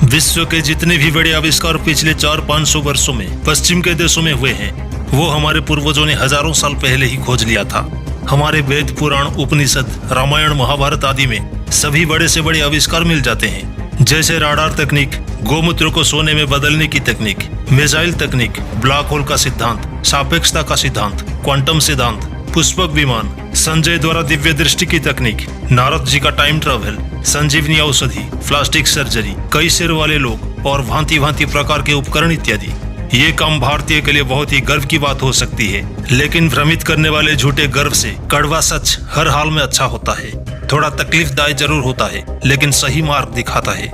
विश्व के जितने भी बड़े आविष्कार पिछले 400-500 वर्षों में पश्चिम के देशों में हुए हैं, वो हमारे पूर्वजों ने हजारों साल पहले ही खोज लिया था। हमारे वेद, पुराण, उपनिषद, रामायण, महाभारत आदि में सभी बड़े से बड़े आविष्कार मिल जाते हैं, जैसे राडार तकनीक, गोमूत्र को सोने में बदलने की तकनीक, मिसाइल तकनीक, ब्लैक होल का सिद्धांत, सापेक्षता का सिद्धांत, क्वांटम सिद्धांत, पुष्पक विमान, संजय द्वारा दिव्य दृष्टि की तकनीक, नारद जी का टाइम ट्रैवल, संजीवनी औषधि, प्लास्टिक सर्जरी, कई सिर वाले लोग और भांति भांति प्रकार के उपकरण इत्यादि। ये काम भारतीय के लिए बहुत ही गर्व की बात हो सकती है, लेकिन भ्रमित करने वाले झूठे गर्व से कड़वा सच हर हाल में अच्छा होता है। थोड़ा तकलीफदायक जरूर होता है, लेकिन सही मार्ग दिखाता है।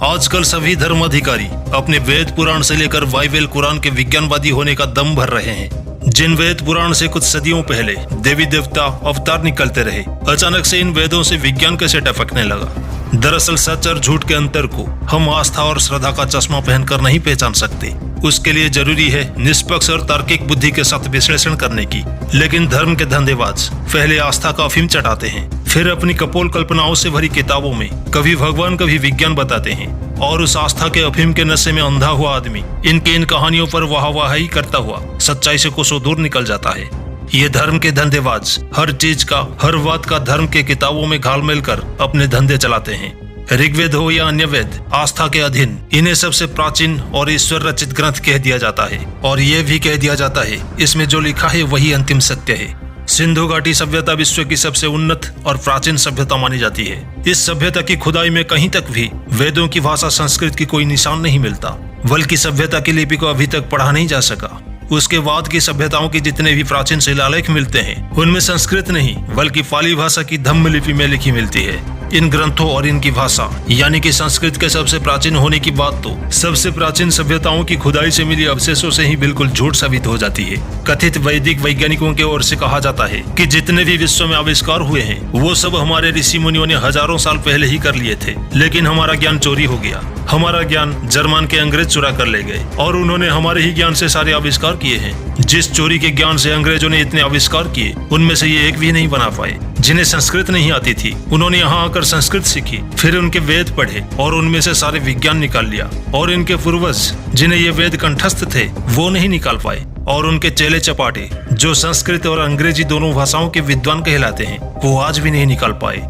आजकल सभी धर्माधिकारी अपने वेद पुराण से लेकर बाइबल कुरान के विज्ञानवादी होने का दम भर रहे हैं। जिन वेद पुराण से कुछ सदियों पहले देवी देवता अवतार निकलते रहे, अचानक से इन वेदों से विज्ञान कैसे टपकने लगा। दरअसल सच और झूठ के अंतर को हम आस्था और श्रद्धा का चश्मा पहनकर नहीं पहचान सकते। उसके लिए जरूरी है निष्पक्ष और तार्किक बुद्धि के साथ विश्लेषण करने की। लेकिन धर्म के धंधेबाज पहले आस्था का अफीम चढ़ाते हैं, फिर अपनी कपोल कल्पनाओं से भरी किताबों में कभी भगवान कभी विज्ञान बताते हैं, और उस आस्था के अफीम के नशे में अंधा हुआ आदमी इनके इन कहानियों पर वाहवाही करता हुआ सच्चाई से कोसों दूर निकल जाता है। ये धर्म के धंधेबाज हर चीज का, हर बात का धर्म के किताबों में घालमेल कर अपने धंधे चलाते हैं। ऋग्वेद हो या अन्य वेद, आस्था के अधीन इन्हें सबसे प्राचीन और ईश्वर रचित ग्रंथ कह दिया जाता है, और ये भी कह दिया जाता है इसमें जो लिखा है वही अंतिम सत्य है। सिंधु घाटी सभ्यता विश्व की सबसे उन्नत और प्राचीन सभ्यता मानी जाती है। इस सभ्यता की खुदाई में कहीं तक भी वेदों की भाषा संस्कृत की कोई निशान नहीं मिलता, बल्कि सभ्यता की लिपि को अभी तक पढ़ा नहीं जा सका। उसके बाद की सभ्यताओं के जितने भी प्राचीन शिलालेख मिलते हैं, उनमें संस्कृत नहीं बल्कि पाली भाषा की धम्म लिपि में लिखी मिलती है। इन ग्रंथों और इनकी भाषा यानी कि संस्कृत के सबसे प्राचीन होने की बात तो सबसे प्राचीन सभ्यताओं की खुदाई से मिली अवशेषों से ही बिल्कुल झूठ साबित हो जाती है। कथित वैदिक वैज्ञानिकों की ओर से कहा जाता है कि जितने भी विश्व में आविष्कार हुए हैं, वो सब हमारे ऋषि मुनियों ने हजारों साल पहले ही कर लिए थे, लेकिन हमारा ज्ञान चोरी हो गया। हमारा ज्ञान जर्मन के अंग्रेज चुरा कर ले गए, और उन्होंने हमारे ही ज्ञान से सारे आविष्कार किए हैं। जिस चोरी के ज्ञान से अंग्रेजों ने इतने आविष्कार किए, उनमें से ये एक भी नहीं बना पाए। जिन्हें संस्कृत नहीं आती थी, उन्होंने यहाँ आकर संस्कृत सीखी, फिर उनके वेद पढ़े और उनमें से सारे विज्ञान निकाल लिया। और इनके पूर्वज जिन्हें ये वेद कंठस्थ थे, वो नहीं निकाल पाए, और उनके चेले चपाटे जो संस्कृत और अंग्रेजी दोनों भाषाओं के विद्वान कहलाते हैं, वो आज भी नहीं निकाल पाए।